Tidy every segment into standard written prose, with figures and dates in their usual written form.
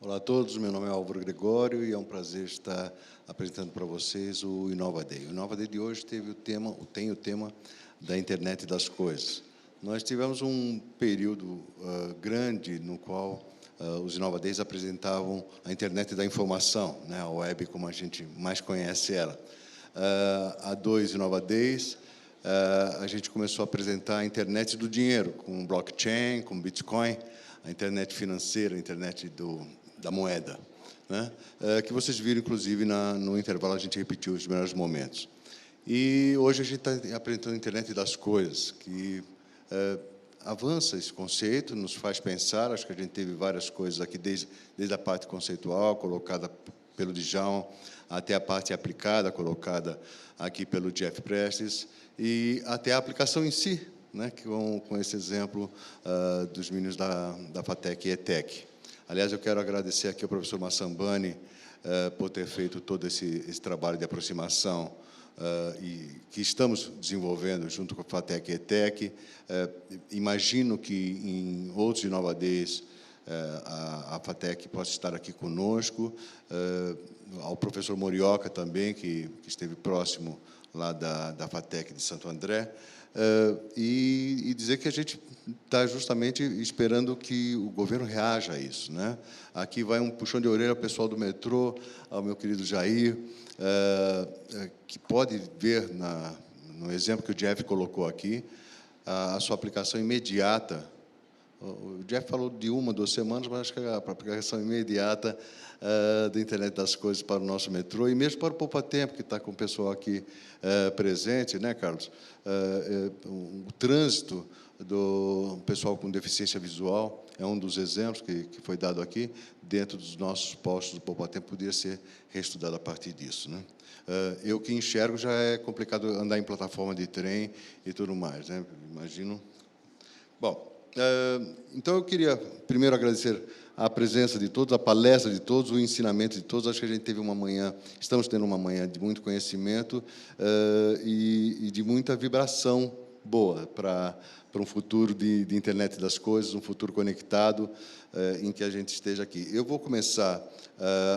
Olá a todos, meu nome é Álvaro Gregório e é um prazer estar apresentando para vocês o Inova Day. O Inova Day de hoje tem o tema da internet das coisas. Nós tivemos um período grande no qual os Inova Days apresentavam a internet da informação, né, a web como a gente mais conhece ela. Há 2 Inova Days, a gente começou a apresentar a internet do dinheiro, com blockchain, com Bitcoin, a internet financeira, a internet da moeda, né? Que vocês viram, inclusive, no intervalo, a gente repetiu os melhores momentos. E hoje a gente está apresentando a internet das coisas, que avança esse conceito, nos faz pensar. Acho que a gente teve várias coisas aqui, desde a parte conceitual, colocada pelo Djalma, até a parte aplicada, colocada aqui pelo Jeff Prestes, e até a aplicação em si, né, com esse exemplo dos meninos da FATEC e ETEC. Aliás, eu quero agradecer aqui ao professor Massambani por ter feito todo esse trabalho de aproximação e que estamos desenvolvendo junto com a FATEC e ETEC. Imagino que em outros Inova Days a FATEC possa estar aqui conosco, ao professor Morioka também, que esteve próximo lá da FATEC de Santo André, e dizer que a gente está justamente esperando que o governo reaja a isso, né? Aqui vai um puxão de orelha ao pessoal do metrô, ao meu querido Jair, que pode ver no exemplo que o Jeff colocou aqui, a sua aplicação imediata. O Jeff falou de 1 ou 2 semanas, mas acho que a aplicação imediata da internet das coisas para o nosso metrô, e mesmo para o Poupa Tempo, que está com o pessoal aqui presente, né, Carlos? O trânsito do pessoal com deficiência visual é um dos exemplos que foi dado aqui. Dentro dos nossos postos do Poupa Tempo poderia ser reestudado a partir disso, né? Eu que enxergo, já é complicado andar em plataforma de trem e tudo mais, né? Imagino. Bom, então eu queria primeiro agradecer a presença de todos, a palestra de todos, o ensinamento de todos. Acho que a gente teve uma manhã, estamos tendo uma manhã de muito conhecimento e de muita vibração boa para um futuro de internet das coisas, um futuro conectado em que a gente esteja aqui. Eu vou começar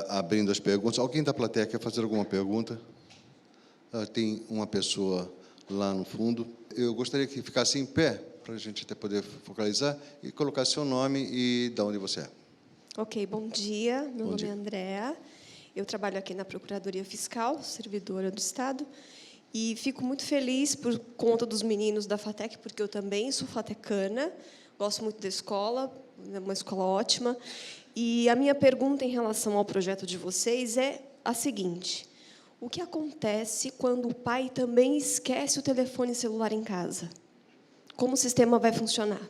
abrindo as perguntas. Alguém da plateia quer fazer alguma pergunta? Tem uma pessoa lá no fundo. Eu gostaria que ficasse em pé, para a gente até poder focalizar, e colocar seu nome e de onde você é. Ok, bom dia. Meu nome é Andréa. Eu trabalho aqui na Procuradoria Fiscal, servidora do Estado, e fico muito feliz por conta dos meninos da FATEC, porque eu também sou fatecana, gosto muito da escola, é uma escola ótima. E a minha pergunta em relação ao projeto de vocês é a seguinte: o que acontece quando o pai também esquece o telefone celular em casa? Como o sistema vai funcionar?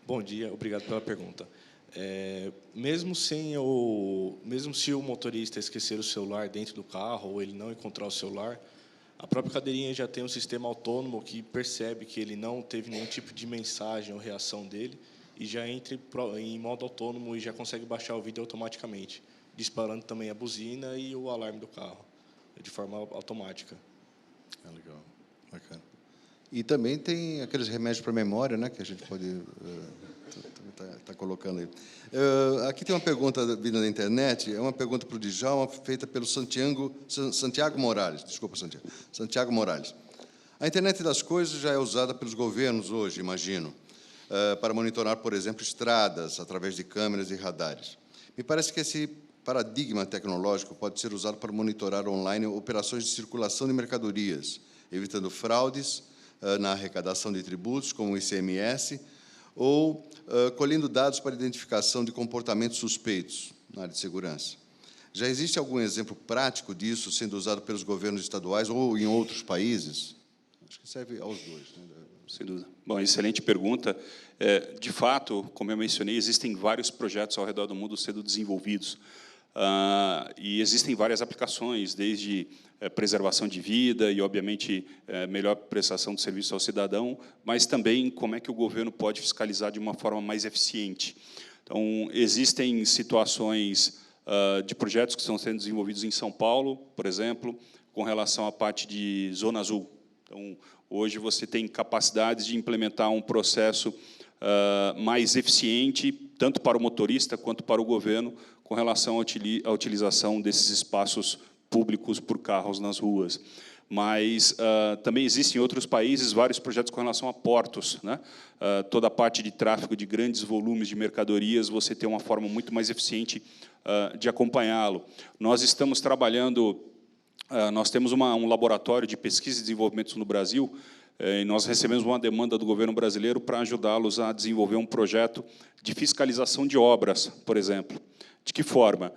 Bom dia, obrigado pela pergunta. Mesmo se o motorista esquecer o celular dentro do carro ou ele não encontrar o celular, a própria cadeirinha já tem um sistema autônomo que percebe que ele não teve nenhum tipo de mensagem ou reação dele e já entra em modo autônomo e já consegue baixar o vídeo automaticamente, disparando também a buzina e o alarme do carro, de forma automática. Legal, bacana. E também tem aqueles remédios para memória, né, que a gente pode tá colocando aí. Aqui tem uma pergunta vinda na internet, é uma pergunta para o Djalma, feita pelo Santiago Morales. Desculpa, Santiago. Santiago Morales. A internet das coisas já é usada pelos governos hoje, imagino, para monitorar, por exemplo, estradas, através de câmeras e radares. Me parece que esse paradigma tecnológico pode ser usado para monitorar online operações de circulação de mercadorias, evitando fraudes na arrecadação de tributos, como o ICMS, ou colhendo dados para identificação de comportamentos suspeitos na área de segurança. Já existe algum exemplo prático disso sendo usado pelos governos estaduais ou em outros países? Acho que serve aos dois, né? Sem dúvida. Bom, excelente pergunta. De fato, como eu mencionei, existem vários projetos ao redor do mundo sendo desenvolvidos. E existem várias aplicações, desde preservação de vida e, obviamente, melhor prestação de serviço ao cidadão, mas também como é que o governo pode fiscalizar de uma forma mais eficiente. Então, existem situações de projetos que estão sendo desenvolvidos em São Paulo, por exemplo, com relação à parte de Zona Azul. Então, hoje você tem capacidades de implementar um processo mais eficiente tanto para o motorista quanto para o governo, com relação à utilização desses espaços públicos por carros nas ruas. Mas também existem em outros países vários projetos com relação a portos, né? Toda a parte de tráfego de grandes volumes de mercadorias, você tem uma forma muito mais eficiente de acompanhá-lo. Nós estamos trabalhando, nós temos um laboratório de pesquisa e desenvolvimento no Brasil, e nós recebemos uma demanda do governo brasileiro para ajudá-los a desenvolver um projeto de fiscalização de obras, por exemplo. De que forma?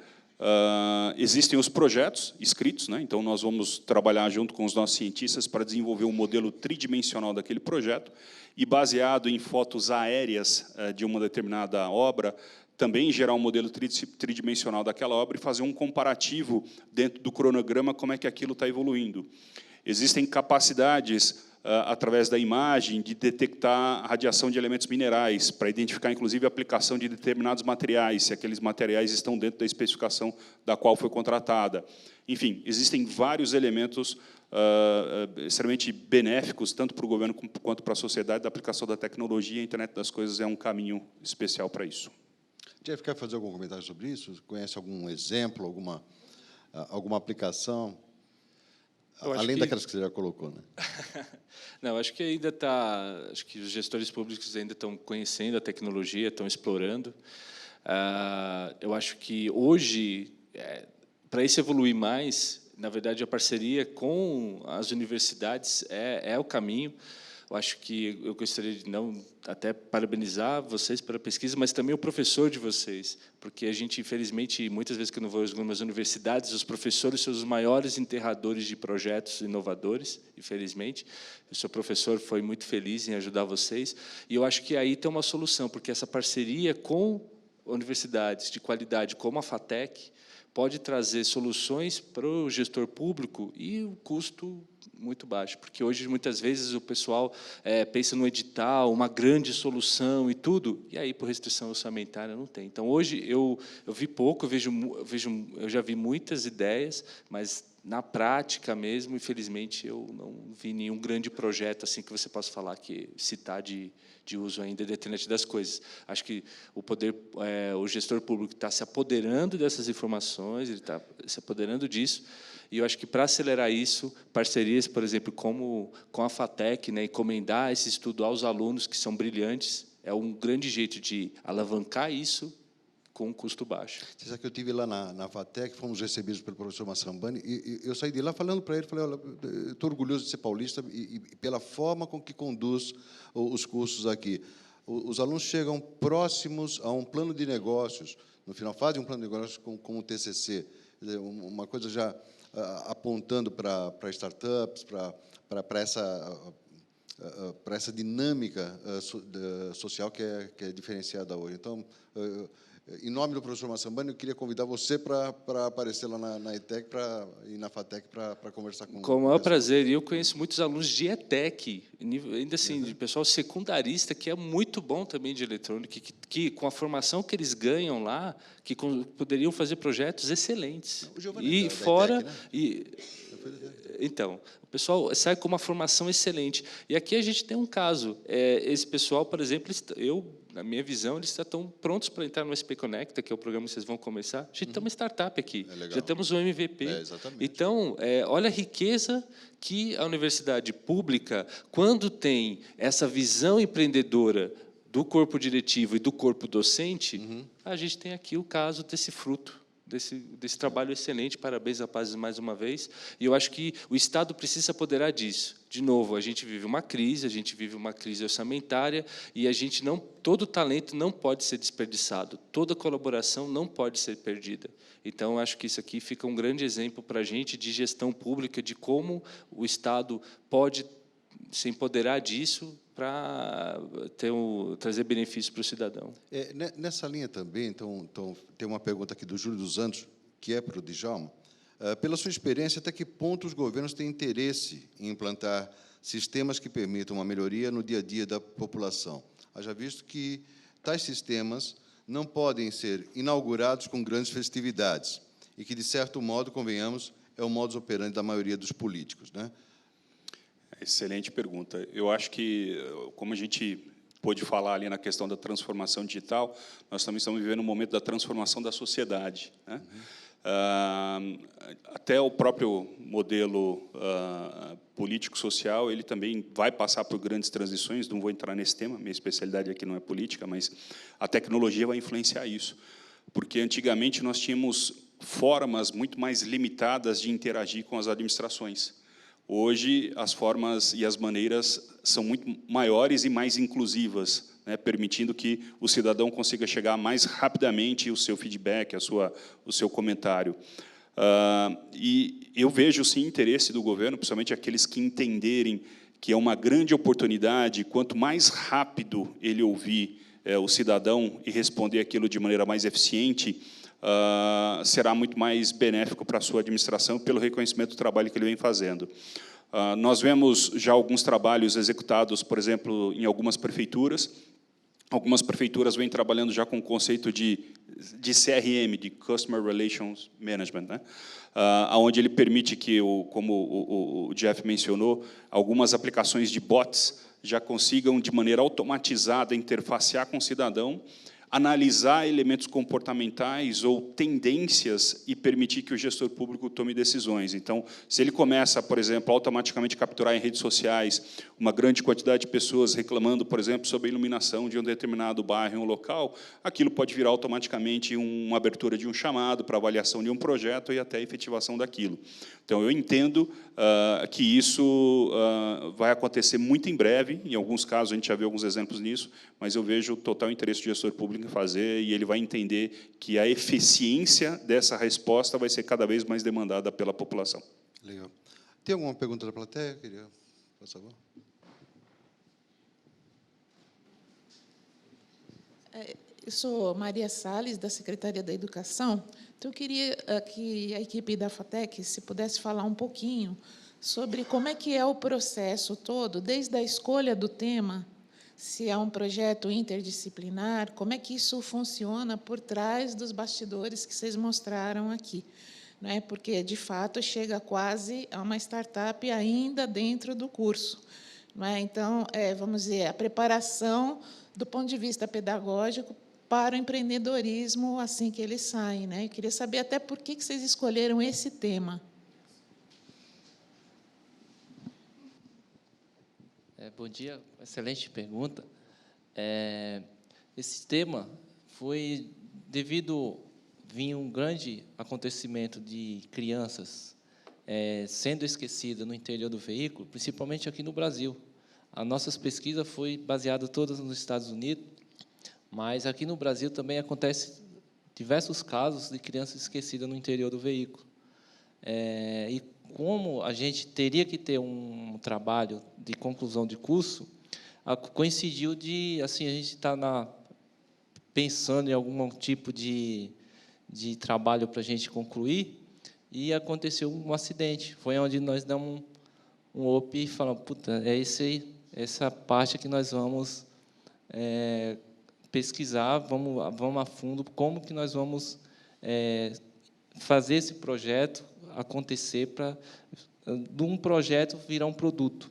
Existem os projetos escritos, né? Então nós vamos trabalhar junto com os nossos cientistas para desenvolver um modelo tridimensional daquele projeto e, baseado em fotos aéreas de uma determinada obra, também gerar um modelo tridimensional daquela obra e fazer um comparativo dentro do cronograma, como é que aquilo está evoluindo. Existem capacidades, através da imagem, de detectar a radiação de elementos minerais, para identificar, inclusive, a aplicação de determinados materiais, se aqueles materiais estão dentro da especificação da qual foi contratada. Enfim, existem vários elementos extremamente benéficos, tanto para o governo quanto para a sociedade, da aplicação da tecnologia. A internet das coisas é um caminho especial para isso. Jeff, quer fazer algum comentário sobre isso? Conhece algum exemplo, alguma aplicação? Além daquelas que você já colocou, né? Não, acho que ainda está. Acho que os gestores públicos ainda estão conhecendo a tecnologia, estão explorando. Eu acho que hoje, para isso evoluir mais, na verdade, a parceria com as universidades é o caminho. Eu acho que eu gostaria de não até parabenizar vocês pela pesquisa, mas também o professor de vocês, porque a gente, infelizmente, muitas vezes que eu não vou às algumas universidades, os professores são os maiores enterradores de projetos inovadores, infelizmente. O seu professor foi muito feliz em ajudar vocês, e eu acho que aí tem uma solução, porque essa parceria com universidades de qualidade, como a FATEC, pode trazer soluções para o gestor público e o custo muito baixo, porque hoje, muitas vezes, o pessoal pensa no edital, uma grande solução e tudo, e aí, por restrição orçamentária, não tem. Então, hoje, eu vi pouco, eu já vi muitas ideias, mas, na prática mesmo, infelizmente, eu não vi nenhum grande projeto assim que você possa falar, citar de uso ainda da internet das coisas. Acho que o gestor público está se apoderando dessas informações, ele está se apoderando disso, e eu acho que, para acelerar isso, parcerias, por exemplo, como com a FATEC, né, encomendar esse estudo aos alunos que são brilhantes, é um grande jeito de alavancar isso com um custo baixo. Você sabe que eu estive lá na FATEC, fomos recebidos pelo professor Massambani, e eu saí de lá falando para ele, falei, olha, estou orgulhoso de ser paulista e pela forma com que conduz os cursos aqui. Os alunos chegam próximos a um plano de negócios, no final fazem um plano de negócios com o TCC, uma coisa já apontando para startups, para essa dinâmica social que é diferenciada hoje. Então, em nome do professor Massambani, eu queria convidar você para aparecer lá na ETEC e na FATEC para conversar com... Com o maior prazer. E eu conheço muitos alunos de ETEC, ainda assim, de pessoal secundarista, que é muito bom também de eletrônica, que com a formação que eles ganham lá, que poderiam fazer projetos excelentes. O Giovanni E da fora... ETEC, né? Então, o pessoal sai com uma formação excelente. E aqui a gente tem um caso. Esse pessoal, por exemplo, na minha visão, eles estão prontos para entrar no SP Conecta, que é o programa que vocês vão começar. A gente tem uma startup aqui, já temos um MVP. Exatamente. Então, olha a riqueza que a universidade pública, quando tem essa visão empreendedora do corpo diretivo e do corpo docente, a gente tem aqui o caso desse fruto. Desse trabalho excelente, parabéns, rapazes, mais uma vez. E eu acho que o Estado precisa se apoderar disso. De novo, a gente vive uma crise orçamentária, e todo talento não pode ser desperdiçado, toda colaboração não pode ser perdida. Então, eu acho que isso aqui fica um grande exemplo para a gente de gestão pública, de como o Estado pode se empoderar disso para trazer benefício para o cidadão. Nessa linha também, então, tem uma pergunta aqui do Júlio dos Santos, que é para o Djalma. Pela sua experiência, até que ponto os governos têm interesse em implantar sistemas que permitam uma melhoria no dia a dia da população? Haja visto que tais sistemas não podem ser inaugurados com grandes festividades e que, de certo modo, convenhamos, é o modus operandi da maioria dos políticos, né? Excelente pergunta. Eu acho que, como a gente pôde falar ali na questão da transformação digital, nós também estamos vivendo um momento da transformação da sociedade, né? Até o próprio modelo político-social, ele também vai passar por grandes transições, não vou entrar nesse tema, minha especialidade aqui não é política, mas a tecnologia vai influenciar isso, porque antigamente nós tínhamos formas muito mais limitadas de interagir com as administrações. Hoje, as formas e as maneiras são muito maiores e mais inclusivas, né, permitindo que o cidadão consiga chegar mais rapidamente o seu feedback, o seu comentário. E eu vejo, sim, interesse do governo, principalmente aqueles que entenderem que é uma grande oportunidade, quanto mais rápido ele ouvir o cidadão e responder aquilo de maneira mais eficiente, será muito mais benéfico para a sua administração, pelo reconhecimento do trabalho que ele vem fazendo. Nós vemos já alguns trabalhos executados, por exemplo, em algumas prefeituras. Algumas prefeituras vêm trabalhando já com o conceito de CRM, de Customer Relations Management, né? Onde ele permite que, como o Jeff mencionou, algumas aplicações de bots já consigam, de maneira automatizada, interfacear com o cidadão, analisar elementos comportamentais ou tendências e permitir que o gestor público tome decisões. Então, se ele começa, por exemplo, automaticamente capturar em redes sociais uma grande quantidade de pessoas reclamando, por exemplo, sobre a iluminação de um determinado bairro em um local, aquilo pode virar automaticamente uma abertura de um chamado para avaliação de um projeto e até a efetivação daquilo. Então, eu entendo que isso vai acontecer muito em breve. Em alguns casos, a gente já viu alguns exemplos nisso, mas eu vejo total interesse do gestor público em fazer, e ele vai entender que a eficiência dessa resposta vai ser cada vez mais demandada pela população. Legal. Tem alguma pergunta da plateia? Queria, por favor. Eu sou Maria Salles, da Secretaria da Educação. Então, eu queria que a equipe da FATEC, se pudesse falar um pouquinho sobre como é que é o processo todo, desde a escolha do tema, se é um projeto interdisciplinar, como é que isso funciona por trás dos bastidores que vocês mostraram aqui, né? Porque, de fato, chega quase a uma startup ainda dentro do curso, não é? Então, vamos dizer, a preparação do ponto de vista pedagógico para o empreendedorismo assim que eles saem, né? Eu queria saber até por que vocês escolheram esse tema. Bom dia, excelente pergunta. Esse tema foi devido vir um grande acontecimento de crianças sendo esquecidas no interior do veículo, principalmente aqui no Brasil. As nossas pesquisas foi baseada todas nos Estados Unidos, mas aqui no Brasil também acontece diversos casos de crianças esquecidas no interior do veículo. E como a gente teria que ter um trabalho de conclusão de curso, coincidiu de assim a gente está pensando em algum tipo de trabalho para a gente concluir, e aconteceu um acidente. Foi onde nós damos um op e falamos, puta, essa parte que nós vamos pesquisar, vamos a fundo como que nós vamos fazer esse projeto acontecer para de um projeto virar um produto.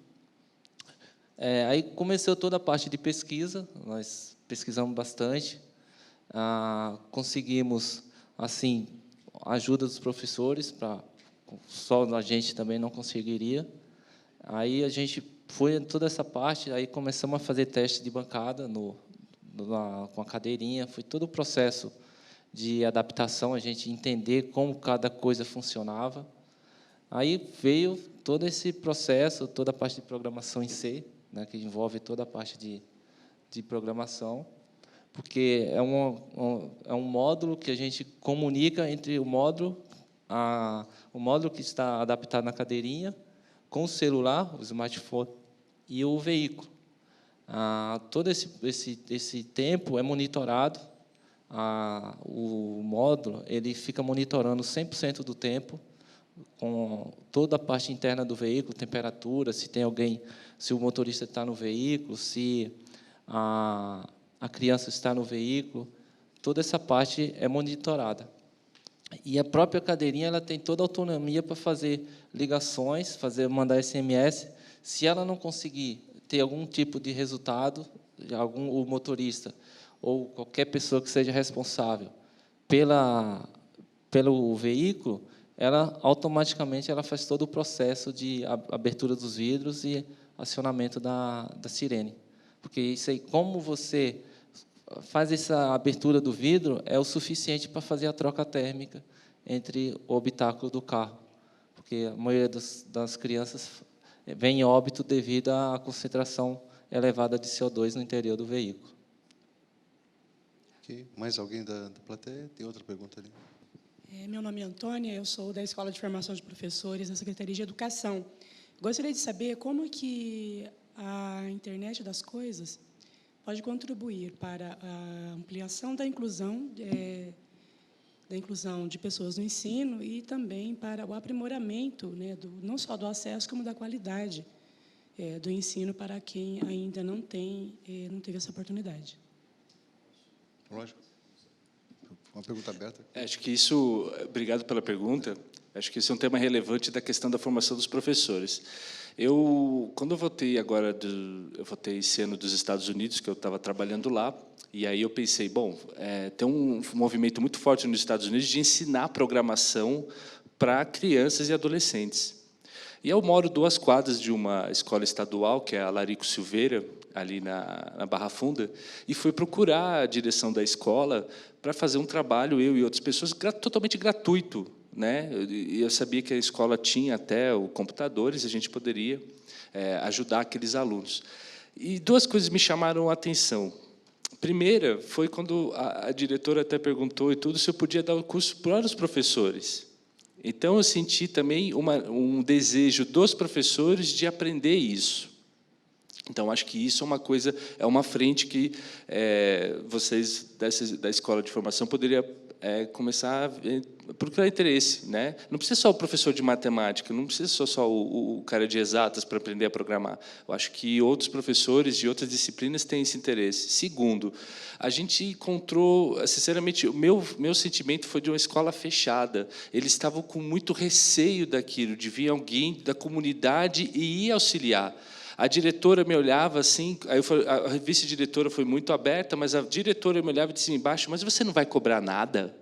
Aí começou toda a parte de pesquisa, nós pesquisamos bastante, conseguimos assim a ajuda dos professores, só a gente também não conseguiria. Aí a gente foi em toda essa parte, aí começamos a fazer teste de bancada com a cadeirinha, foi todo o processo de adaptação, a gente entender como cada coisa funcionava. Aí veio todo esse processo, toda a parte de programação em C, né, que envolve toda a parte de programação, porque é um módulo que a gente comunica entre o módulo que está adaptado na cadeirinha, com o celular, o smartphone e o veículo. Todo esse tempo é monitorado. O módulo ele fica monitorando 100% do tempo, com toda a parte interna do veículo, temperatura, se o motorista está no veículo, se a criança está no veículo, toda essa parte é monitorada. E a própria cadeirinha ela tem toda a autonomia para fazer ligações, mandar SMS. Se ela não conseguir ter algum tipo de resultado, o motorista ou qualquer pessoa que seja responsável pelo veículo, ela automaticamente ela faz todo o processo de abertura dos vidros e acionamento da sirene. Porque isso aí, como você faz essa abertura do vidro, é o suficiente para fazer a troca térmica entre o habitáculo do carro. Porque a maioria das crianças vem em óbito devido à concentração elevada de CO2 no interior do veículo. Okay. Mais alguém da plateia? Tem outra pergunta ali? Meu nome é Antônia, eu sou da Escola de Formação de Professores, na Secretaria de Educação. Gostaria de saber como que a internet das coisas pode contribuir para a ampliação da inclusão de pessoas no ensino e também para o aprimoramento, né, não só do acesso, como da qualidade do ensino para quem ainda não teve essa oportunidade. Lógico. Uma pergunta aberta. Acho que isso, obrigado pela pergunta, acho que esse é um tema relevante da questão da formação dos professores. Quando eu voltei eu voltei esse ano dos Estados Unidos, que eu estava trabalhando lá, e aí eu pensei, bom, tem um movimento muito forte nos Estados Unidos de ensinar programação para crianças e adolescentes. E eu moro 2 quadras de uma escola estadual, que é a Larico Silveira, ali na Barra Funda, e fui procurar a direção da escola para fazer um trabalho, eu e outras pessoas, totalmente gratuito, né? Eu sabia que a escola tinha até computadores, a gente poderia ajudar aqueles alunos. E 2 coisas me chamaram a atenção. Primeira foi quando a diretora até perguntou e tudo se eu podia dar o curso para os professores. Então eu senti também um desejo dos professores de aprender isso. Então acho que isso é uma frente que vocês da escola de formação poderiam começar a procurar interesse, né? Não precisa só o professor de matemática, não precisa só o cara de exatas para aprender a programar. Eu acho que outros professores de outras disciplinas têm esse interesse. Segundo, a gente encontrou, sinceramente, o meu sentimento foi de uma escola fechada. Eles estavam com muito receio daquilo, de vir alguém da comunidade e ir auxiliar. A diretora me olhava assim, a vice-diretora foi muito aberta, mas a diretora me olhava de cima e embaixo, mas você não vai cobrar nada?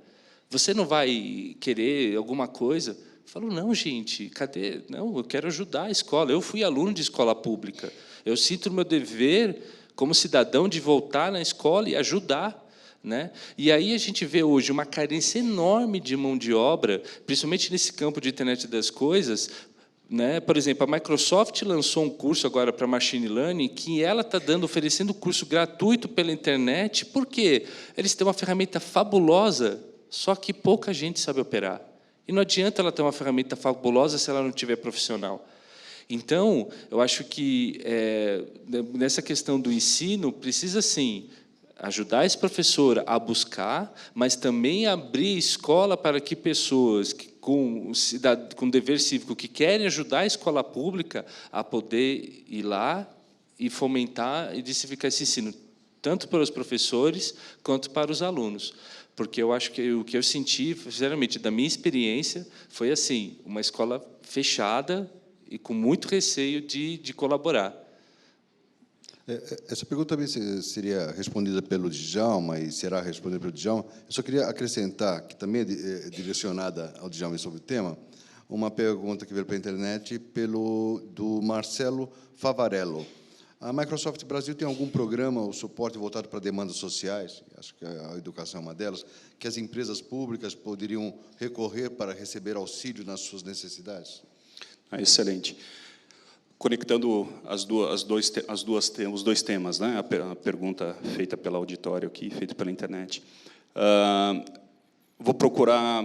Você não vai querer alguma coisa? Eu falo, não, gente, cadê? Não, eu quero ajudar a escola. Eu fui aluno de escola pública. Eu sinto o meu dever, como cidadão, de voltar na escola e ajudar. Né? E aí a gente vê hoje uma carência enorme de mão de obra, principalmente nesse campo de internet das coisas. Né? Por exemplo, a Microsoft lançou um curso agora para Machine Learning que ela está oferecendo curso gratuito pela internet. Por quê? Eles têm uma ferramenta fabulosa, só que pouca gente sabe operar. E não adianta ela ter uma ferramenta fabulosa se ela não tiver profissional. Então, eu acho que nessa questão do ensino, precisa, sim, ajudar esse professor a buscar, mas também abrir escola para que pessoas com dever cívico que querem ajudar a escola pública a poder ir lá e fomentar e diversificar esse ensino, tanto para os professores quanto para os alunos. Porque eu acho que o que eu senti, sinceramente, da minha experiência, foi assim, uma escola fechada e com muito receio de colaborar. Essa pergunta também seria respondida pelo Djalma e será respondida pelo Djalma. Eu só queria acrescentar, que também é direcionada ao Djalma sobre o tema, uma pergunta que veio para a internet do Marcelo Favarello. A Microsoft Brasil tem algum programa ou suporte voltado para demandas sociais, acho que a educação é uma delas, que as empresas públicas poderiam recorrer para receber auxílio nas suas necessidades? Excelente. Conectando os dois temas, né? A pergunta feita pelo auditório aqui, feita pela internet. Vou procurar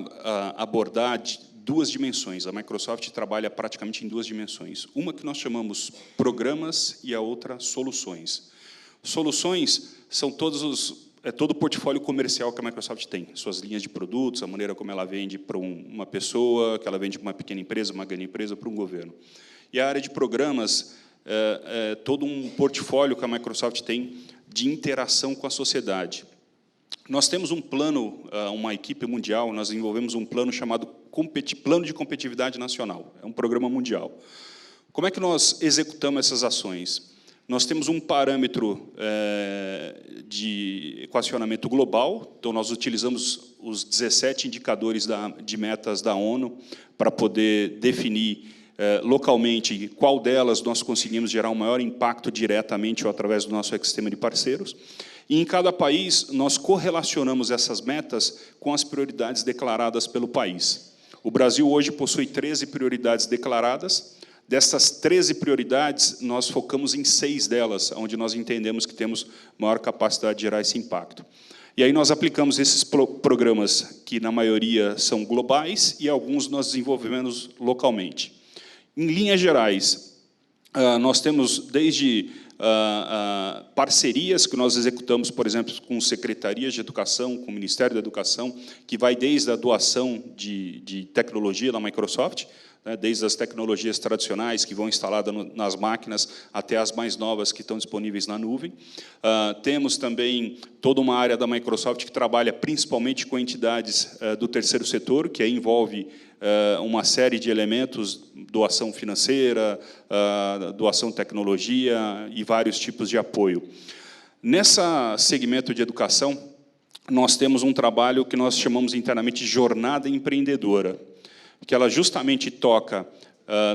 abordar 2 dimensões. A Microsoft trabalha praticamente em 2 dimensões. Uma que nós chamamos programas e a outra soluções. Soluções são todo o portfólio comercial que a Microsoft tem, suas linhas de produtos, a maneira como ela vende para uma pessoa, que ela vende para uma pequena empresa, uma grande empresa, para um governo. E a área de programas todo um portfólio que a Microsoft tem de interação com a sociedade. Nós temos um plano, uma equipe mundial, nós desenvolvemos um plano chamado Plano de Competitividade Nacional. É um programa mundial. Como é que nós executamos essas ações? Nós temos um parâmetro de equacionamento global, então nós utilizamos os 17 indicadores de metas da ONU para poder definir localmente qual delas nós conseguimos gerar um maior impacto diretamente ou através do nosso ecossistema de parceiros. E, em cada país, nós correlacionamos essas metas com as prioridades declaradas pelo país. O Brasil, hoje, possui 13 prioridades declaradas. Dessas 13 prioridades, nós focamos em 6 delas, onde nós entendemos que temos maior capacidade de gerar esse impacto. E aí nós aplicamos esses programas, que, na maioria, são globais, e alguns nós desenvolvemos localmente. Em linhas gerais, nós temos desde parcerias que nós executamos, por exemplo, com secretarias de educação, com o Ministério da Educação, que vai desde a doação de tecnologia da Microsoft, né, desde as tecnologias tradicionais que vão instaladas nas máquinas até as mais novas que estão disponíveis na nuvem. Temos também toda uma área da Microsoft que trabalha principalmente com entidades do terceiro setor, que aí envolve uma série de elementos, doação financeira, doação de tecnologia e vários tipos de apoio. Nesse segmento de educação, nós temos um trabalho que nós chamamos internamente de jornada empreendedora, que ela justamente toca,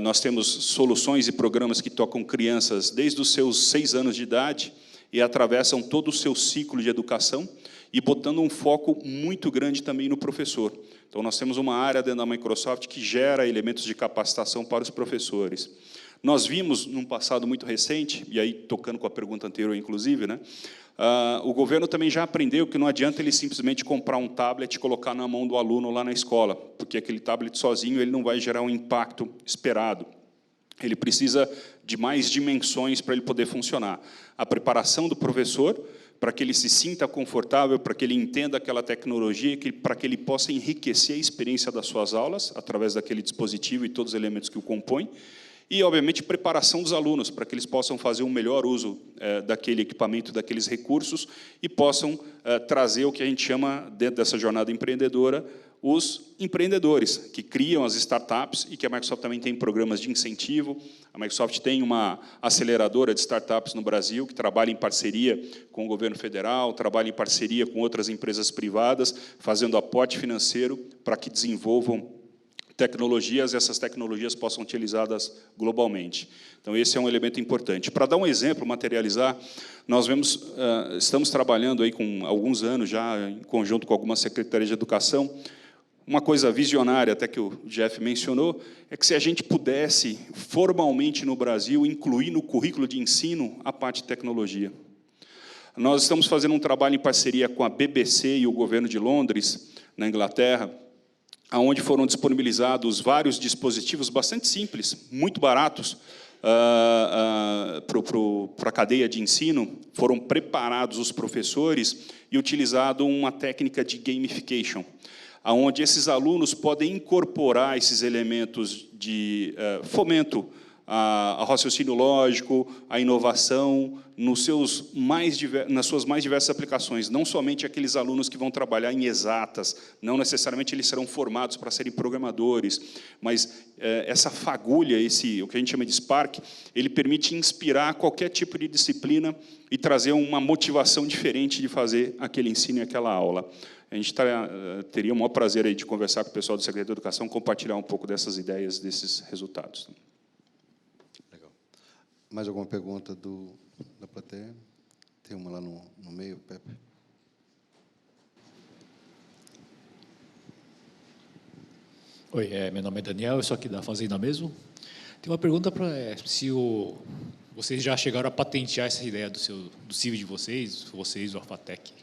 nós temos soluções e programas que tocam crianças desde os seus 6 anos de idade e atravessam todo o seu ciclo de educação e botando um foco muito grande também no professor. Então, nós temos uma área dentro da Microsoft que gera elementos de capacitação para os professores. Nós vimos, num passado muito recente, e aí tocando com a pergunta anterior, inclusive, né, o governo também já aprendeu que não adianta ele simplesmente comprar um tablet e colocar na mão do aluno lá na escola, porque aquele tablet sozinho ele não vai gerar um impacto esperado. Ele precisa de mais dimensões para ele poder funcionar. A preparação do professor, para que ele se sinta confortável, para que ele entenda aquela tecnologia, para que ele possa enriquecer a experiência das suas aulas, através daquele dispositivo e todos os elementos que o compõem, e, obviamente, preparação dos alunos, para que eles possam fazer um melhor uso daquele equipamento, daqueles recursos, e possam trazer o que a gente chama, dentro dessa jornada empreendedora, os empreendedores, que criam as startups, e que a Microsoft também tem programas de incentivo. A Microsoft tem uma aceleradora de startups no Brasil, que trabalha em parceria com o governo federal, trabalha em parceria com outras empresas privadas, fazendo aporte financeiro para que desenvolvam tecnologias, e essas tecnologias possam ser utilizadas globalmente. Então, esse é um elemento importante. Para dar um exemplo, materializar, nós estamos trabalhando aí com alguns anos já, em conjunto com algumas secretarias de educação. Uma coisa visionária, até que o Jeff mencionou, é que se a gente pudesse, formalmente no Brasil, incluir no currículo de ensino a parte de tecnologia. Nós estamos fazendo um trabalho em parceria com a BBC e o governo de Londres, na Inglaterra, onde foram disponibilizados vários dispositivos bastante simples, muito baratos, para a cadeia de ensino. Foram preparados os professores e utilizado uma técnica de gamification, onde esses alunos podem incorporar esses elementos de fomento ao raciocínio lógico, à inovação, nas suas mais diversas aplicações, não somente aqueles alunos que vão trabalhar em exatas, não necessariamente eles serão formados para serem programadores, mas essa fagulha, o que a gente chama de Spark, ele permite inspirar qualquer tipo de disciplina e trazer uma motivação diferente de fazer aquele ensino e aquela aula. A gente teria o maior prazer aí de conversar com o pessoal do Secretaria de Educação, compartilhar um pouco dessas ideias, desses resultados. Legal. Mais alguma pergunta da plateia? Tem uma lá no meio, Pepe. Oi, meu nome é Daniel, eu sou aqui da Fazenda mesmo. Tem uma pergunta para se vocês já chegaram a patentear essa ideia do CIV de vocês o Afatec.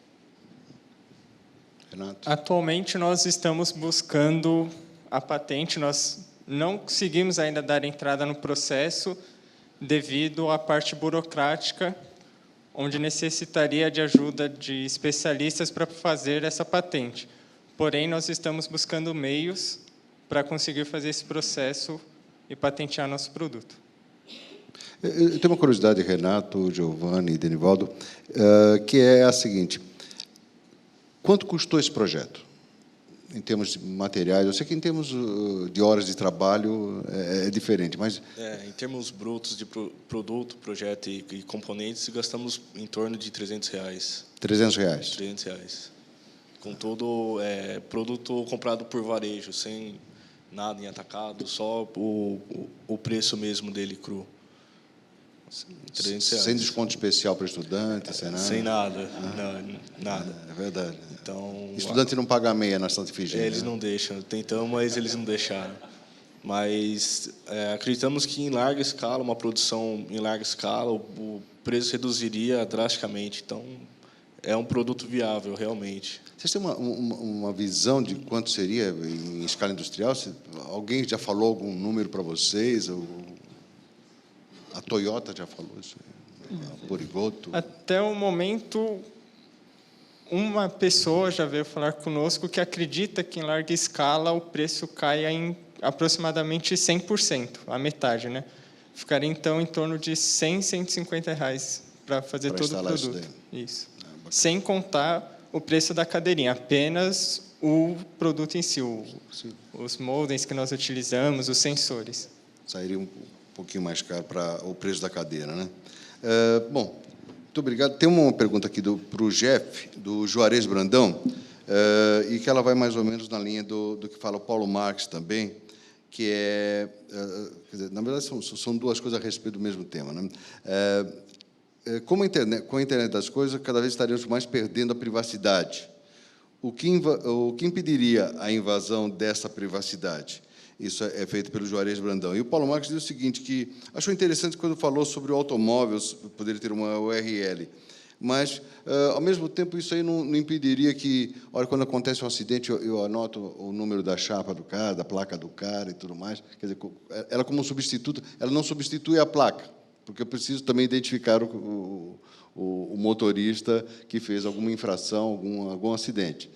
Renato? Atualmente, nós estamos buscando a patente. Nós não conseguimos ainda dar entrada no processo devido à parte burocrática, onde necessitaria de ajuda de especialistas para fazer essa patente. Porém, nós estamos buscando meios para conseguir fazer esse processo e patentear nosso produto. Eu tenho uma curiosidade, Renato, Giovanni e Denivaldo, que é a seguinte: quanto custou esse projeto? em termos de materiais? Eu sei que em termos de horas de trabalho é diferente, mas... Em termos brutos de produto, projeto e componentes, gastamos em torno de R$300. R$300? R$300. Com todo produto comprado por varejo, sem nada em atacado, só o preço mesmo dele cru. R$300. Sem desconto especial para estudante, sem nada? Sem nada, não, nada. É verdade. Então, estudante não paga meia na Santa Efigênia. Eles não deixam. Tentamos, mas eles não deixaram. Mas acreditamos que em larga escala, uma produção em larga escala, o preço reduziria drasticamente. Então, é um produto viável, realmente. Vocês têm uma visão de quanto seria em escala industrial? Alguém já falou algum número para vocês? A Toyota já falou isso? A Porigoto? Até o momento, uma pessoa já veio falar conosco que acredita que, em larga escala, o preço caia em aproximadamente 100%, a metade, né? Ficaria, então, em torno de R$100, R$150 para fazer todo o produto. Isso. Sem contar o preço da cadeirinha, apenas o produto em si, os moldens que nós utilizamos, os sensores. Sairia um pouquinho mais caro para o preço da cadeira, né? Bom, muito obrigado. Tem uma pergunta aqui para o Jeff, do Juarez Brandão, e que ela vai mais ou menos na linha do que fala o Paulo Marx também, que é... quer dizer, na verdade, são duas coisas a respeito do mesmo tema, né? Com a internet das coisas, cada vez estaríamos mais perdendo a privacidade. O que impediria a invasão dessa privacidade? Isso é feito pelo Juarez Brandão. E o Paulo Marx diz o seguinte, que achou interessante quando falou sobre o automóvel, poder ter uma URL. Mas, ao mesmo tempo, isso aí não impediria que, olha, quando acontece um acidente, eu anoto o número da chapa do cara, da placa do cara e tudo mais. Quer dizer, ela, como um substituto, ela não substitui a placa, porque eu preciso também identificar o motorista que fez alguma infração, algum acidente.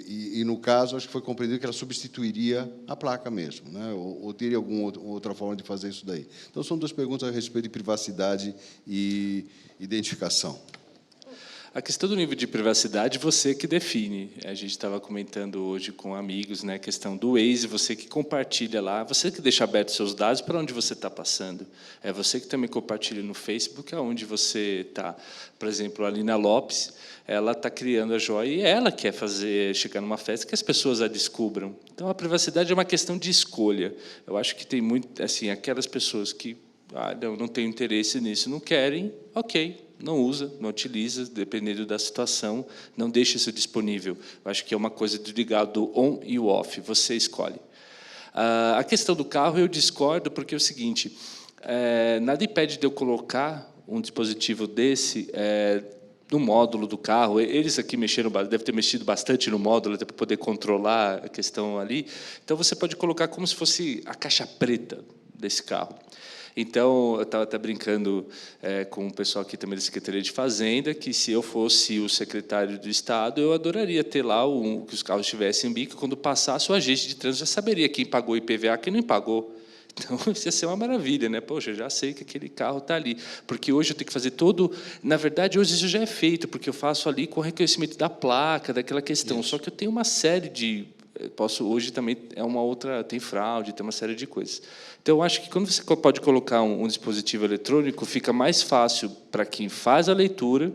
E, no caso, acho que foi compreendido que ela substituiria a placa mesmo, né? Ou teria alguma outra forma de fazer isso daí. Então, são duas perguntas a respeito de privacidade e identificação. A questão do nível de privacidade, você que define. A gente estava comentando hoje com amigos, né, a questão do Waze, você que compartilha lá, você que deixa abertos seus dados para onde você está passando. É você que também compartilha no Facebook aonde você está. Por exemplo, a Lina Lopes, ela está criando a joia e ela quer chegar numa festa que as pessoas a descubram. Então, a privacidade é uma questão de escolha. Eu acho que tem muito, assim, aquelas pessoas que não tenho interesse nisso, não querem, ok, não usa, não utiliza, dependendo da situação, não deixa isso disponível. Eu acho que é uma coisa de ligar do on e o off, você escolhe. A questão do carro, eu discordo, porque é o seguinte, nada impede de eu colocar um dispositivo desse no módulo do carro. Eles aqui devem ter mexido bastante no módulo, até para poder controlar a questão ali. Então, você pode colocar como se fosse a caixa preta desse carro. Então, eu estava até brincando com o pessoal aqui também da Secretaria de Fazenda, que, se eu fosse o secretário do Estado, eu adoraria ter lá que os carros tivessem bico, quando passasse, o agente de trânsito já saberia quem pagou IPVA, quem não pagou. Então, isso ia ser uma maravilha, né? Poxa, eu já sei que aquele carro está ali. Porque hoje eu tenho que fazer todo... Na verdade, hoje isso já é feito, porque eu faço ali com o reconhecimento da placa, daquela questão. Isso. Só que eu tenho uma série de... Hoje também tem fraude, tem uma série de coisas. Então, eu acho que quando você pode colocar um dispositivo eletrônico, fica mais fácil para quem faz a leitura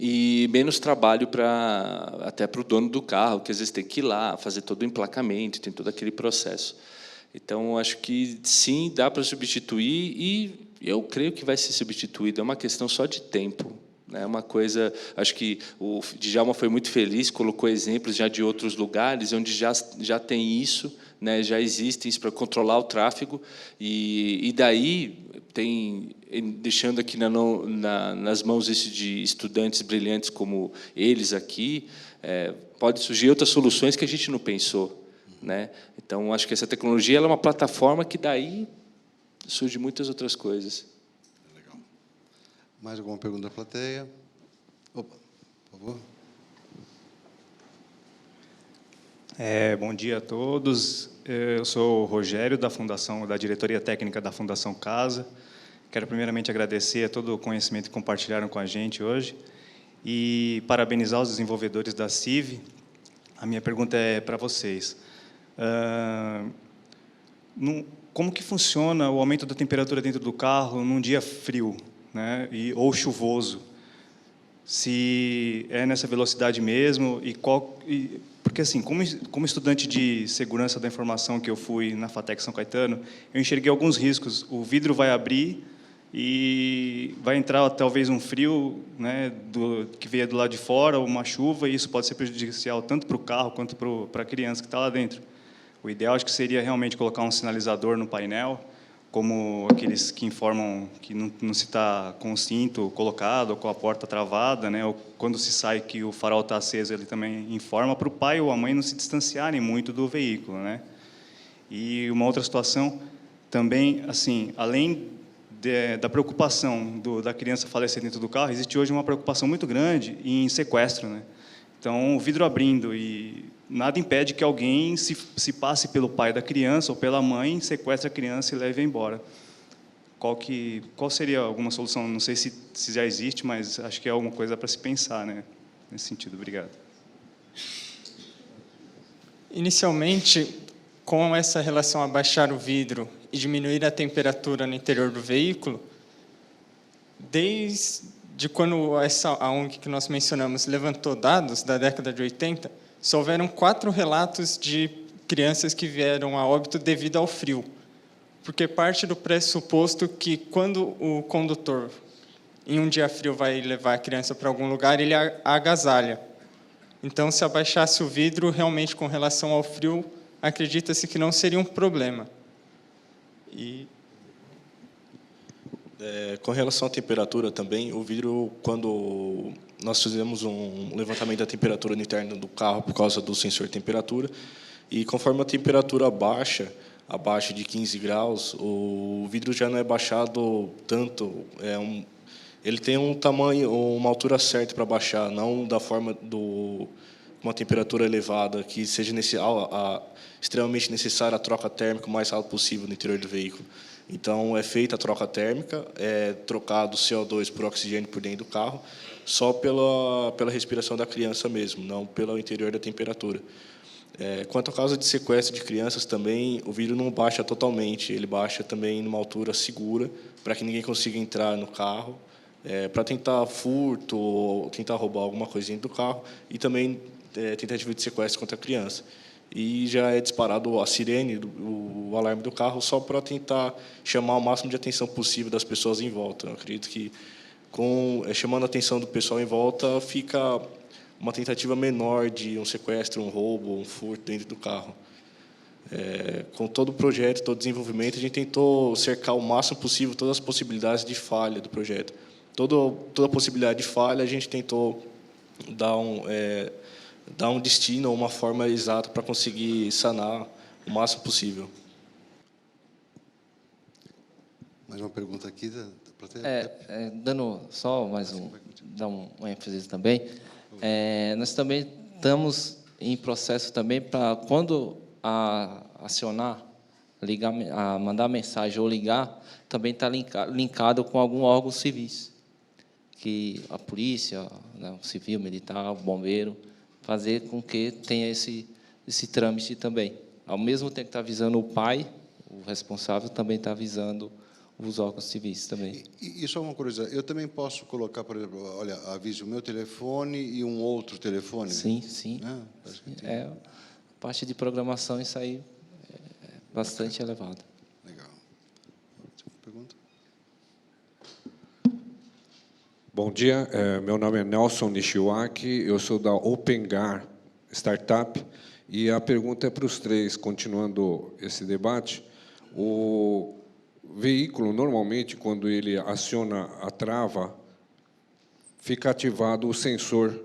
e menos trabalho até para o dono do carro, que às vezes tem que ir lá, fazer todo o emplacamento, tem todo aquele processo. Então, eu acho que, sim, dá para substituir e eu creio que vai ser substituído. É uma questão só de tempo. É uma coisa, acho que o Djalma foi muito feliz, colocou exemplos já de outros lugares onde já tem isso, né, já existe isso para controlar o tráfego, e daí deixando aqui nas mãos isso de estudantes brilhantes como eles aqui, pode surgir outras soluções que a gente não pensou, né? Então, acho que essa tecnologia ela é uma plataforma que daí surgem muitas outras coisas. Mais alguma pergunta da plateia? Opa, por favor. Bom dia a todos. Eu sou o Rogério, da diretoria técnica da Fundação Casa. Quero primeiramente agradecer a todo o conhecimento que compartilharam com a gente hoje. e parabenizar os desenvolvedores da CIV. A minha pergunta é para vocês. Como que funciona o aumento da temperatura dentro do carro num dia frio, né, ou chuvoso? Se é nessa velocidade mesmo, porque, assim, como estudante de segurança da informação que eu fui na FATEC São Caetano, eu enxerguei alguns riscos. O vidro vai abrir e vai entrar talvez um frio, né, que veio do lado de fora, ou uma chuva, e isso pode ser prejudicial tanto para o carro quanto para a criança que está lá dentro. O ideal, acho que seria realmente colocar um sinalizador no painel, como aqueles que informam que não se está com o cinto colocado ou com a porta travada, né? Ou quando se sai que o farol está aceso, ele também informa para o pai ou a mãe não se distanciarem muito do veículo, né? E uma outra situação também, assim, além da preocupação da criança falecer dentro do carro, existe hoje uma preocupação muito grande em sequestro, né? Então, o vidro abrindo e nada impede que alguém se passe pelo pai da criança ou pela mãe, sequestre a criança e leve embora. Qual seria alguma solução? Não sei se já existe, mas acho que é alguma coisa para se pensar, né, nesse sentido. Obrigado. Inicialmente, com essa relação a baixar o vidro e diminuir a temperatura no interior do veículo, desde quando a ONG que nós mencionamos levantou dados da década de 80, só houveram 4 relatos de crianças que vieram a óbito devido ao frio, porque parte do pressuposto que, quando o condutor, em um dia frio, vai levar a criança para algum lugar, ele a agasalha. Então, se abaixasse o vidro, realmente, com relação ao frio, acredita-se que não seria um problema. Com relação à temperatura também, o vidro, quando nós fizemos um levantamento da temperatura interna do carro por causa do sensor de temperatura, e conforme a temperatura baixa, abaixo de 15 graus, o vidro já não é baixado tanto. Ele tem um tamanho, uma altura certa para baixar, não da forma uma temperatura elevada, que seja extremamente necessária a troca térmica o mais rápido possível no interior do veículo. Então, é feita a troca térmica, é trocado CO2 por oxigênio por dentro do carro, só pela respiração da criança mesmo, não pelo interior da temperatura. Quanto à causa de sequestro de crianças também, o vidro não baixa totalmente, ele baixa também numa altura segura, para que ninguém consiga entrar no carro, para tentar furto ou tentar roubar alguma coisa dentro do carro, e também tentativa de sequestro contra a criança. E já é disparado a sirene, o alarme do carro, só para tentar chamar o máximo de atenção possível das pessoas em volta. Eu acredito que, chamando a atenção do pessoal em volta, fica uma tentativa menor de um sequestro, um roubo, um furto dentro do carro. Com todo o projeto, todo o desenvolvimento, a gente tentou cercar o máximo possível todas as possibilidades de falha do projeto. Toda possibilidade de falha, a gente tentou dar um destino ou uma forma exata para conseguir sanar o máximo possível. Mais uma pergunta aqui da plateia? Dando só dar um ênfase também. Nós também estamos em processo também para, quando acionar, mandar mensagem ou ligar, também está linkado com algum órgão civis, que a polícia, né, o civil, militar, o bombeiro, fazer com que tenha esse trâmite também. Ao mesmo tempo que está avisando o pai, o responsável também está avisando os órgãos civis também. E só uma curiosidade, eu também posso colocar, por exemplo, olha, avise o meu telefone e um outro telefone? Sim, sim. A parte de programação, isso aí é bastante elevado. Legal. Pergunta? Bom dia, meu nome é Nelson Nishiwaki, eu sou da OpenGar Startup, e a pergunta é para os três, continuando esse debate. O veículo, normalmente, quando ele aciona a trava, fica ativado o sensor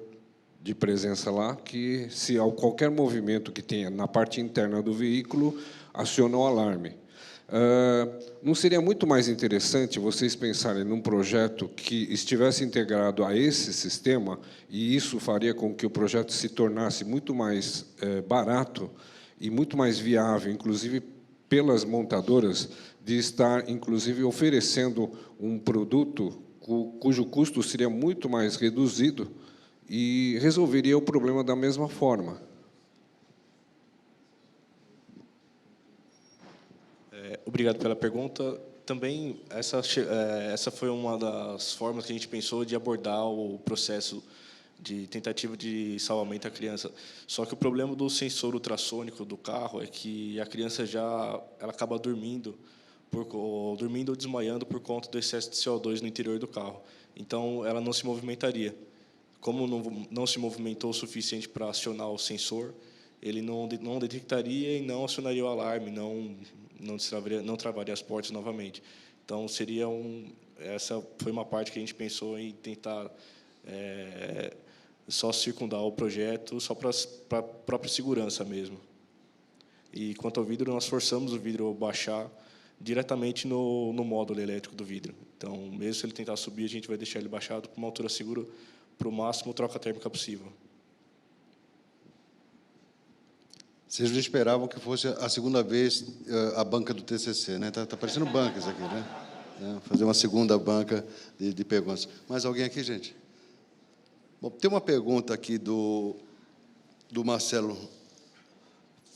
de presença lá, que, se há qualquer movimento que tenha na parte interna do veículo, aciona o alarme. Não seria muito mais interessante vocês pensarem num projeto que estivesse integrado a esse sistema, e isso faria com que o projeto se tornasse muito mais barato e muito mais viável, inclusive pelas montadoras, de estar, inclusive, oferecendo um produto cujo custo seria muito mais reduzido e resolveria o problema da mesma forma. Obrigado pela pergunta. Também, essa foi uma das formas que a gente pensou de abordar o processo de tentativa de salvamento da criança. Só que o problema do sensor ultrassônico do carro é que a criança ela acaba dormindo ou desmaiando por conta do excesso de CO2 no interior do carro. Então, ela não se movimentaria. Como não se movimentou o suficiente para acionar o sensor, ele não detectaria e não acionaria o alarme, não travaria as portas novamente. Então, essa foi uma parte que a gente pensou em tentar só circundar o projeto, só para a própria segurança mesmo. E quanto ao vidro, nós forçamos o vidro a baixar diretamente no módulo elétrico do vidro. Então, mesmo se ele tentar subir, a gente vai deixar ele baixado para uma altura segura, para o máximo troca térmica possível. Vocês não esperavam que fosse a segunda vez a banca do TCC, né? Tá parecendo banca isso aqui, né? Fazer uma segunda banca de perguntas. Mais alguém aqui, gente? Bom, tem uma pergunta aqui do Marcelo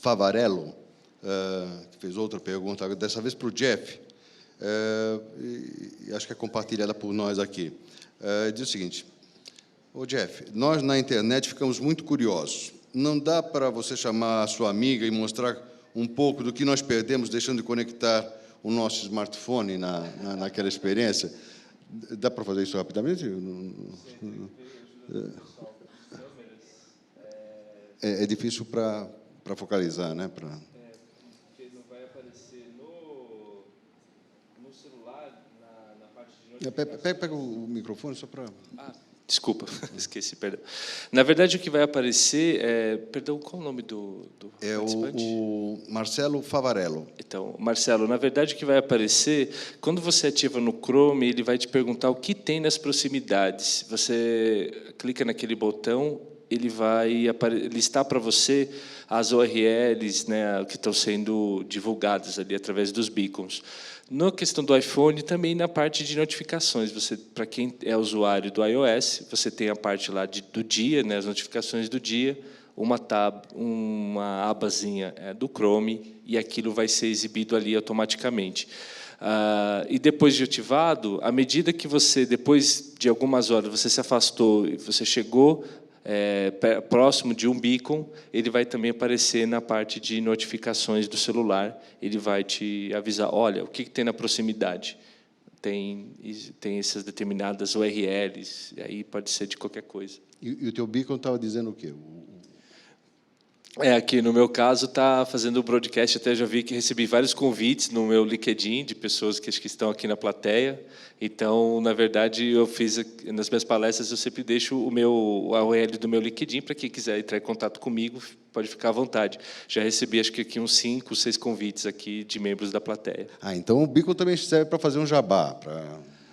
Favarello, que fez outra pergunta, dessa vez para o Jeff, e acho que é compartilhada por nós aqui. Diz o seguinte: ô Jeff, nós na internet ficamos muito curiosos. Não dá para você chamar a sua amiga e mostrar um pouco do que nós perdemos deixando de conectar o nosso smartphone naquela experiência? Dá para fazer isso rapidamente? É difícil para focalizar, né? Porque não vai aparecer no celular, na parte de notificação. Pega o microfone só para... Desculpa, esqueci, perdão. Na verdade, o que vai aparecer perdão, qual o nome do participante? O Marcelo Favarello. Então, Marcelo, na verdade, o que vai aparecer, quando você ativa no Chrome, ele vai te perguntar o que tem nas proximidades. Você clica naquele botão, ele vai listar para você as URLs, né, que estão sendo divulgadas ali através dos beacons. Na questão do iPhone, também na parte de notificações, para quem é usuário do iOS, você tem a parte lá do dia, né, as notificações do dia, uma abazinha do Chrome, e aquilo vai ser exibido ali automaticamente. E depois de ativado, à medida que você, depois de algumas horas, você se afastou e você chegou próximo de um beacon, ele vai também aparecer na parte de notificações do celular, ele vai te avisar, olha, o que tem na proximidade? Tem essas determinadas URLs, e aí pode ser de qualquer coisa. E o teu beacon estava dizendo o quê? Aqui no meu caso está fazendo o broadcast, até já vi que recebi vários convites no meu LinkedIn de pessoas que estão aqui na plateia. Então, na verdade, eu fiz nas minhas palestras, eu sempre deixo a URL do meu LinkedIn para quem quiser entrar em contato comigo, pode ficar à vontade. Já recebi acho que aqui uns 5, 6 convites aqui de membros da plateia. Então o beacon também serve para fazer um jabá,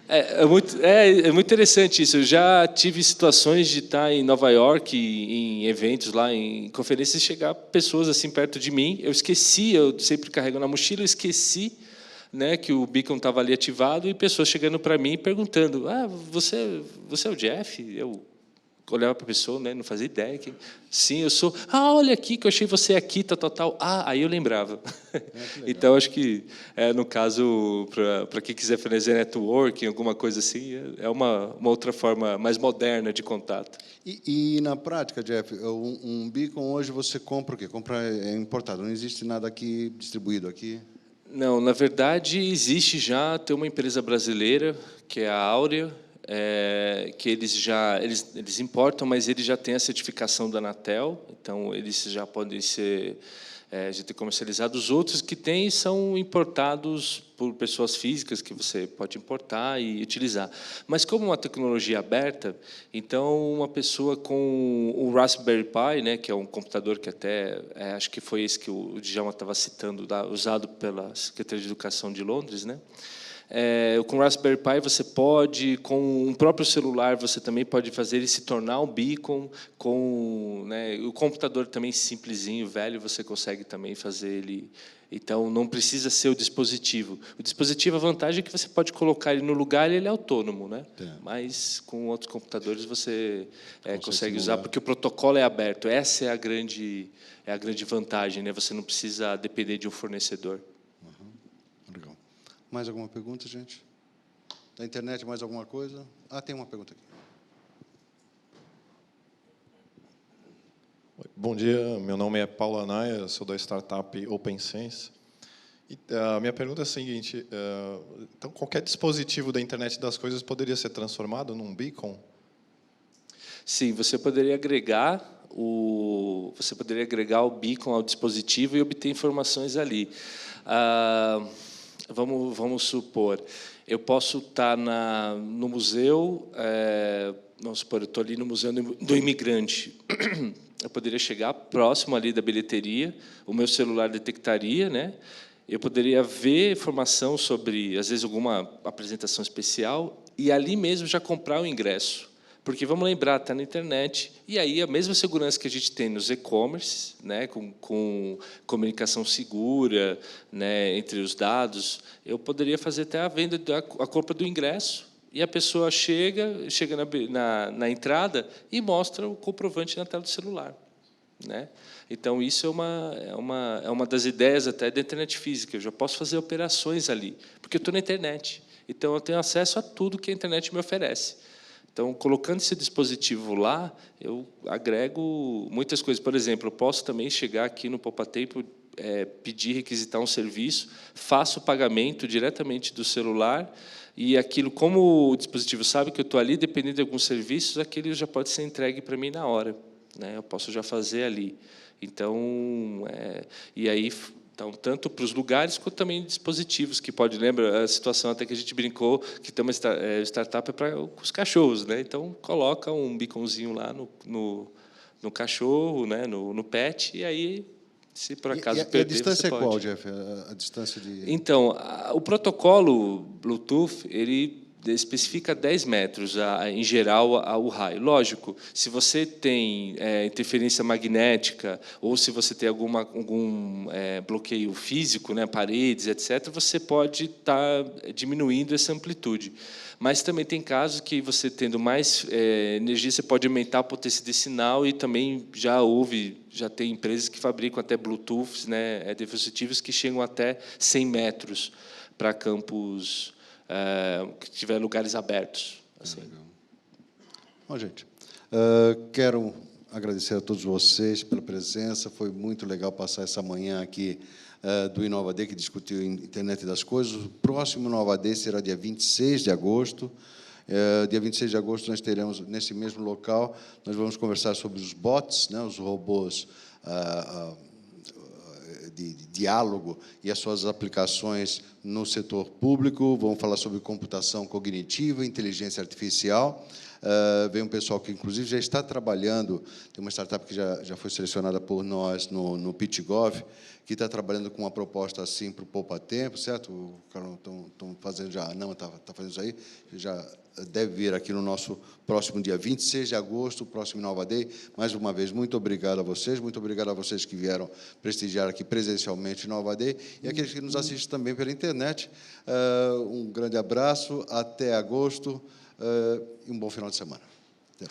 É muito interessante isso. Eu já tive situações de estar em Nova York, em eventos lá, em conferências, e chegar pessoas assim perto de mim. Eu sempre carrego na mochila, eu esqueci, né, que o beacon estava ali ativado, e pessoas chegando para mim perguntando: você é o Jeff? Eu olhava para a pessoa, né, não fazia ideia. Sim, eu sou. Olha aqui, que eu achei você aqui, tal. Aí eu lembrava. Então, acho que, no caso, para quem quiser fazer networking, alguma coisa assim, é uma outra forma mais moderna de contato. E na prática, Jeff, um beacon hoje você compra o quê? É importado, não existe nada aqui distribuído aqui? Não, na verdade, existe já, tem uma empresa brasileira, que é a Áurea, que eles importam, mas eles já têm a certificação da Anatel, então eles já podem ser comercializados. Os outros que têm são importados por pessoas físicas, que você pode importar e utilizar. Mas como uma tecnologia aberta, então uma pessoa com o Raspberry Pi, né, que é um computador que até acho que foi esse que o Djalma estava citando, usado pela Secretaria de Educação de Londres, né? Com o Raspberry Pi você pode, com um próprio celular você também pode fazer ele se tornar um beacon, com, né, o computador também simplesinho, velho, você consegue também fazer ele. Então, não precisa ser o dispositivo. O dispositivo, a vantagem é que você pode colocar ele no lugar e ele é autônomo, né? Mas com outros computadores você consegue usar, porque o protocolo é aberto. Essa é a grande vantagem, né? Você não precisa depender de um fornecedor. Legal. Mais alguma pergunta, gente? Da internet, mais alguma coisa? Tem uma pergunta aqui. Bom dia, meu nome é Paulo Anaia, sou da startup OpenSense. E a minha pergunta é a seguinte, então qualquer dispositivo da internet das coisas poderia ser transformado num beacon? Sim, você poderia agregar o beacon ao dispositivo e obter informações ali. Vamos supor, eu posso estar no museu, vamos supor, eu estou ali no Museu do Imigrante. Eu poderia chegar próximo ali da bilheteria, o meu celular detectaria, né? Eu poderia ver informação sobre, às vezes, alguma apresentação especial e ali mesmo já comprar o ingresso. Porque, vamos lembrar, está na internet, e aí a mesma segurança que a gente tem nos e-commerce, né, com comunicação segura, né, entre os dados, eu poderia fazer até a venda, a compra do ingresso, e a pessoa chega na entrada e mostra o comprovante na tela do celular, né? Então, isso é uma das ideias até da internet física. Eu já posso fazer operações ali, porque eu estou na internet. Então, eu tenho acesso a tudo que a internet me oferece. Então, colocando esse dispositivo lá, eu agrego muitas coisas. Por exemplo, eu posso também chegar aqui no Poupatempo, pedir, requisitar um serviço, faço o pagamento diretamente do celular, e aquilo, como o dispositivo sabe que eu estou ali, dependendo de alguns serviços, aquele já pode ser entregue para mim na hora, né? Eu posso já fazer ali. Então, e aí, então, tanto para os lugares quanto também dispositivos que pode, lembra a situação até que a gente brincou que tem uma startup para os cachorros, né? Então coloca um beaconzinho lá no cachorro, né? No pet, e aí, se por acaso perder, a distância você é qual, pode. Jeff? A distância de... Então, o protocolo Bluetooth, ele especifica 10 metros, em geral, o raio. Lógico, se você tem interferência magnética ou se você tem algum bloqueio físico, né, paredes, etc., você pode estar diminuindo essa amplitude. Mas também tem casos que você, tendo mais energia, você pode aumentar a potência desse sinal, e também já tem empresas que fabricam até Bluetooth, né, dispositivos que chegam até 100 metros para campos que tiver lugares abertos. Assim. Bom, gente, quero agradecer a todos vocês pela presença. Foi muito legal passar essa manhã aqui do Inova Day, que discutiu a internet das coisas. O próximo Inova Day será dia 26 de agosto. Dia 26 de agosto nós teremos, nesse mesmo local, nós vamos conversar sobre os bots, né, os robôs de diálogo e as suas aplicações no setor público. Vamos falar sobre computação cognitiva, inteligência artificial. Vem um pessoal que, inclusive, já está trabalhando, tem uma startup que já foi selecionada por nós no PitchGov, que está trabalhando com uma proposta assim para o Poupatempo, certo? Estão fazendo já, não, está fazendo isso aí, já deve vir aqui no nosso próximo dia 26 de agosto, próximo Inova Day. Mais uma vez, muito obrigado a vocês, muito obrigado a vocês que vieram prestigiar aqui presencialmente Inova Day, e aqueles que nos assistem também pela internet. Um grande abraço, até agosto, e um bom final de semana. Até.